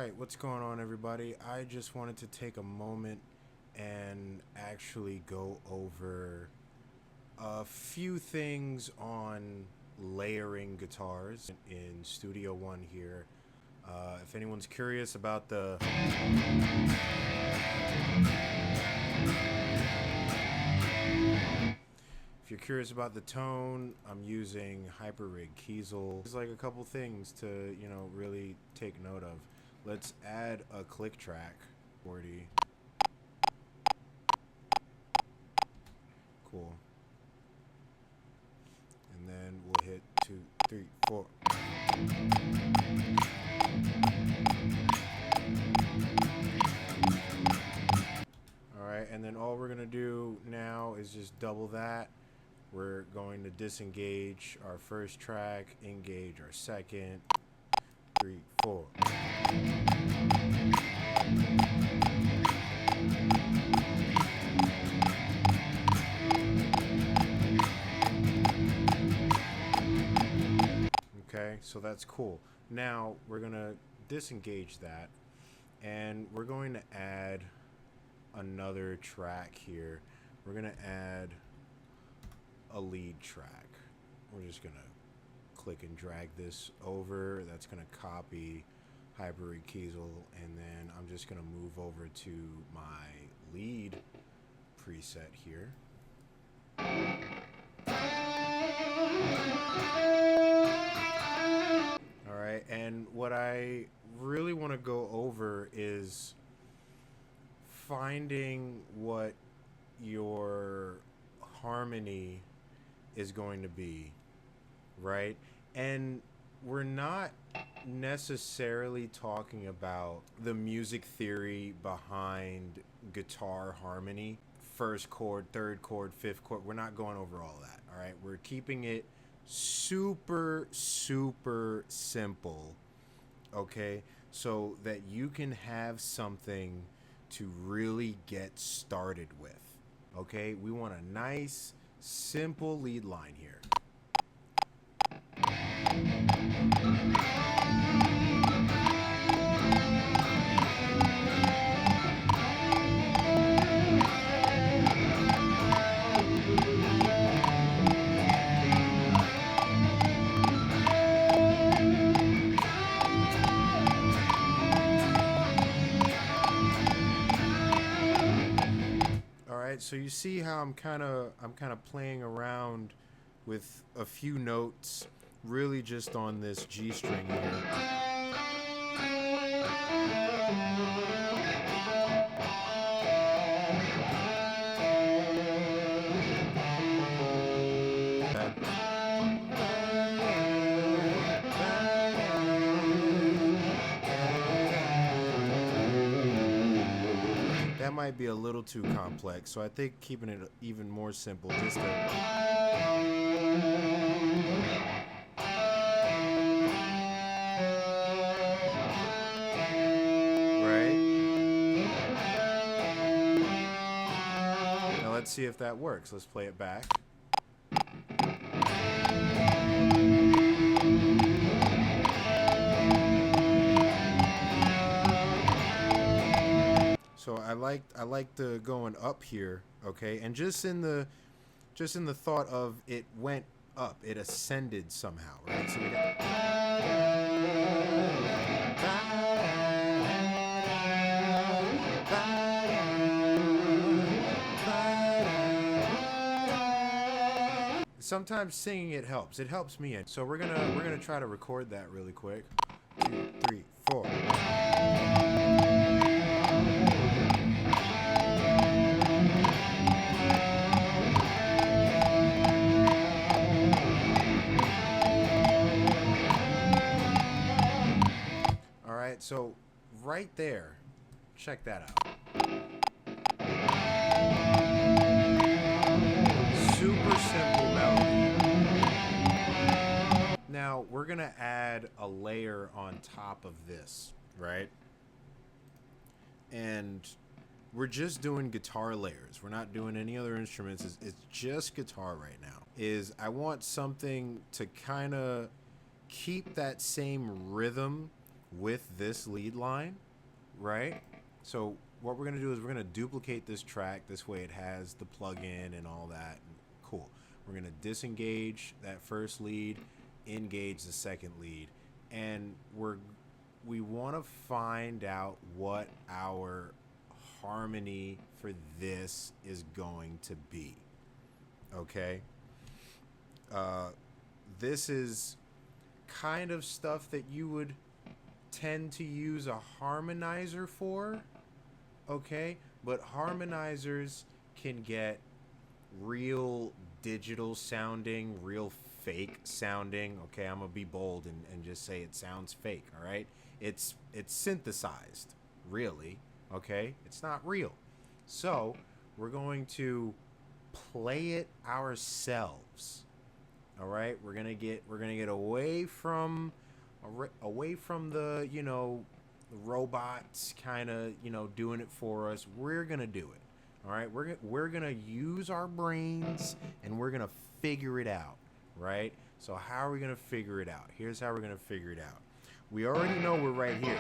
Alright, what's going on, everybody? I just wanted to take a moment and actually go over a few things on layering guitars in Studio One here. If anyone's curious about the If you're curious about the tone, I'm using Hyper-Rig Kiesel. There's like a couple things to, really take note of. Let's add a click track. 40. Cool. And then we'll hit 2, 3, 4. Alright, and then all we're going to do now is just double that. We're going to disengage our first track, engage our second, 3, 4. Okay, so that's cool. Now we're going to disengage that, and we're going to add another track here. We're going to add a lead track. We're just gonna click and drag this over. That's gonna copy Hyper-Rig Kiesel, and then I'm just gonna move over to my lead preset here. Alright, and what I really want to go over is finding what your harmony is going to be, right? And we're not necessarily talking about the music theory behind guitar harmony, first chord, third chord, fifth chord. We're not going over all that, all right? We're keeping it super simple, okay? So that you can have something to really get started with, okay? We want a nice simple lead line here. So you see how I'm kind of playing around with a few notes, really just on this G string here. That might be a little too complex, so I think keeping it even more simple, just to right? Now let's see if that works. Let's play it back. So I like the going up here, okay? And just in the thought of it went up, it ascended somehow, right? So we got sometimes singing it helps. It helps me. So we're gonna try to record that really quick. 2, 3, 4. So right there, check that out. Super simple melody. Now we're gonna add a layer on top of this, right? And we're just doing guitar layers. We're not doing any other instruments. It's just guitar right now. I want something to kind of keep that same rhythm with this lead line, right? So what we're gonna do is we're gonna duplicate this track. This way it has the plug-in and all that. Cool. We're gonna disengage that first lead, engage the second lead, and we want to find out what our harmony for this is going to be. Okay. This is kind of stuff that you would tend to use a harmonizer for, okay? But harmonizers can get real digital sounding, real fake sounding. Okay, I'm gonna be bold and just say it sounds fake, all right? It's synthesized, really, okay? It's not real. So we're going to play it ourselves. All right, we're gonna get away from the, you know, the robots kind of, you know, doing it for us. We're gonna do it. All right, we're gonna use our brains and we're gonna figure it out. Right. So how are we gonna figure it out? Here's how we're gonna figure it out. We already know we're right here.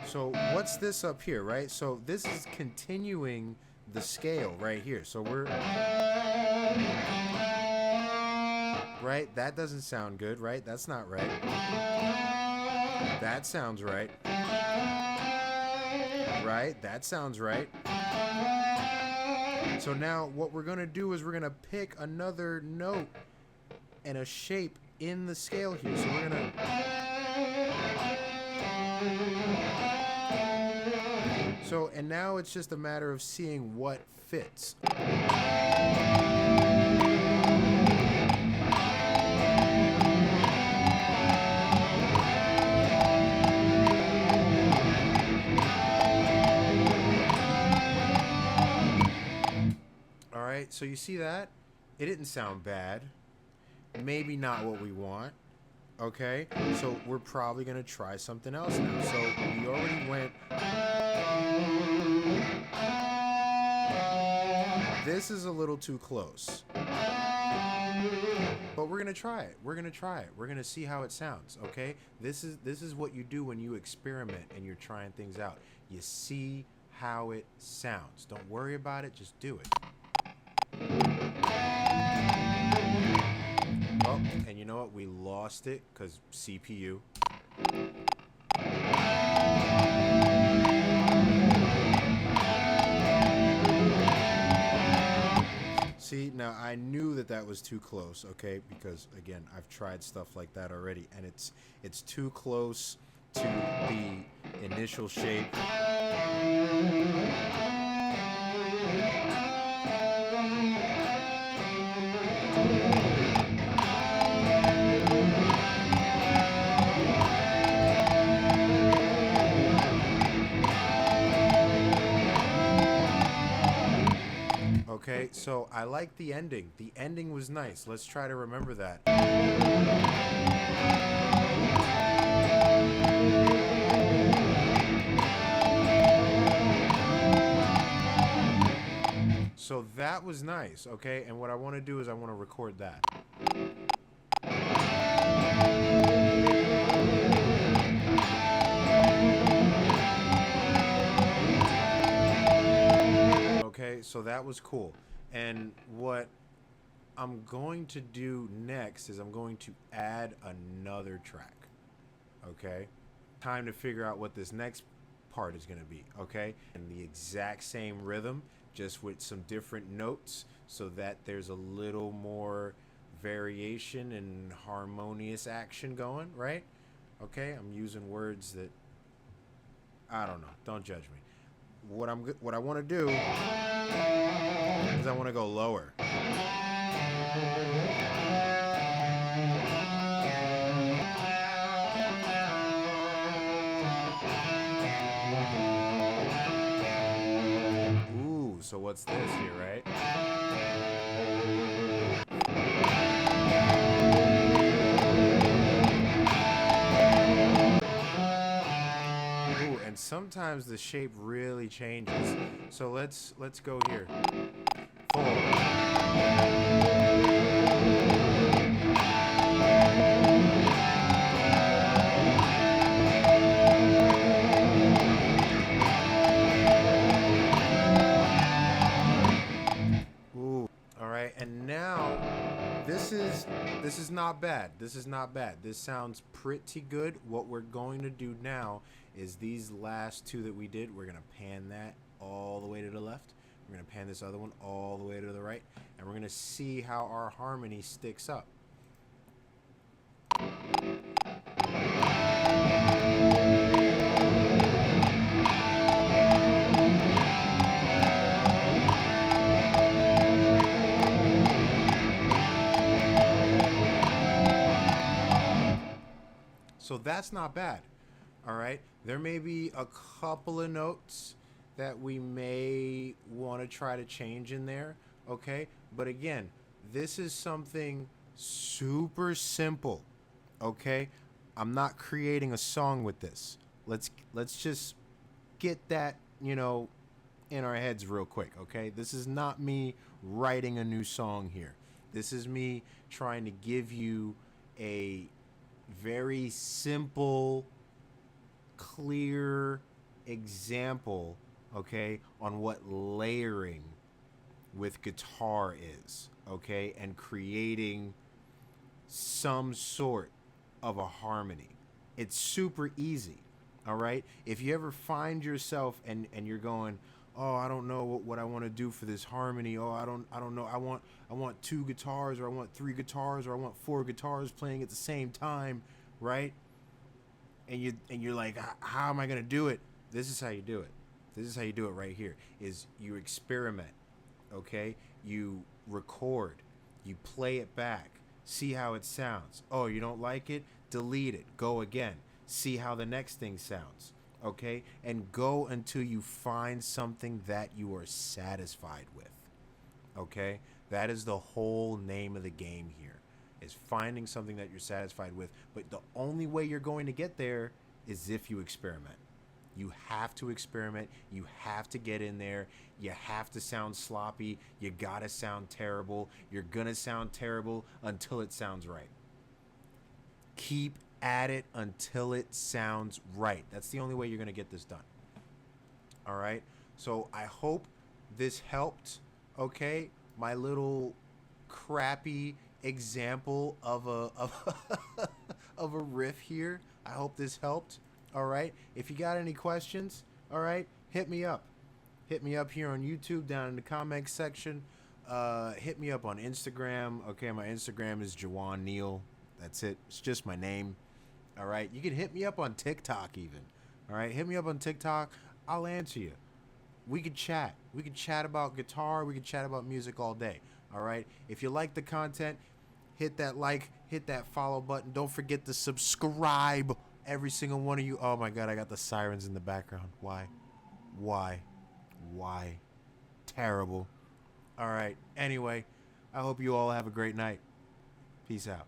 So what's this up here, right? So this is continuing the scale right here. So we're right. That doesn't sound good, right? That's not right. That sounds right. Right? That sounds right. So now what we're gonna do is we're gonna pick another note and a shape in the scale here. So we're gonna and now it's just a matter of seeing what fits. All right, so you see that? It didn't sound bad. Maybe not what we want. Okay, so we're probably gonna try something else now. So we already went. This is a little too close. But we're gonna try it. We're gonna try it. We're gonna see how it sounds. Okay, this is what you do when you experiment and you're trying things out. You see how it sounds. Don't worry about it. Just do it. Oh, and you know what? We lost it because CPU. See, now I knew that was too close, okay? Because again, I've tried stuff like that already, and it's too close to the initial shape. Okay, so I like the ending. The ending was nice. Let's try to remember that. So that was nice, okay? And what I want to do is I want to record that. Okay, so that was cool. And what I'm going to do next is I'm going to add another track. Okay? Time to figure out what this next part is going to be, okay? And the exact same rhythm, just with some different notes so that there's a little more variation and harmonious action going, right? Okay? I'm using words that I don't know. Don't judge me. What I want to do is I want to go lower. Ooh, so what's this here, right? sometimes the shape really changes. So let's go here. 4. Ooh. All right. And now this is not bad. This is not bad. This sounds pretty good. What we're going to do now is these last two that we did, we're going to pan that all the way to the left. We're going to pan this other one all the way to the right, and we're going to see how our harmony sticks up. So that's not bad. All right. There may be a couple of notes that we may want to try to change in there. Okay. But again, this is something super simple. Okay. I'm not creating a song with this. Let's just get that, in our heads real quick. Okay. This is not me writing a new song here. This is me trying to give you a very simple, clear example, okay, on what layering with guitar is, okay, and creating some sort of a harmony. It's super easy, all right? If you ever find yourself and you're going, oh, I don't know what I want to do for this harmony. Oh, I don't know. I want 2 guitars, or I want 3 guitars, or I want 4 guitars playing at the same time, right? And you're like, how am I gonna do it? This is how you do it. This is how you do it right here. Is you experiment, okay? You record, you play it back, see how it sounds. Oh, you don't like it? Delete it. Go again. See how the next thing sounds. Okay, and go until you find something that you are satisfied with. Okay, that is the whole name of the game here, is finding something that you're satisfied with. But the only way you're going to get there is if you experiment. You have to experiment. You have to get in there. You have to sound sloppy. You gotta sound terrible. You're gonna sound terrible until it sounds right. Keep at it until it sounds right. That's the only way you're going to get this done. All right. So I hope this helped. Okay. My little crappy example of of a riff here. I hope this helped. All right. If you got any questions, all right, hit me up. Hit me up here on YouTube down in the comments section. Hit me up on Instagram. Okay. My Instagram is Jawan Neal. That's it. It's just my name. All right. You can hit me up on TikTok even. All right. Hit me up on TikTok. I'll answer you. We could chat. We could chat about guitar. We could chat about music all day. All right. If you like the content, hit that like, hit that follow button. Don't forget to subscribe. Every single one of you. Oh my God. I got the sirens in the background. Why? Terrible. All right. Anyway, I hope you all have a great night. Peace out.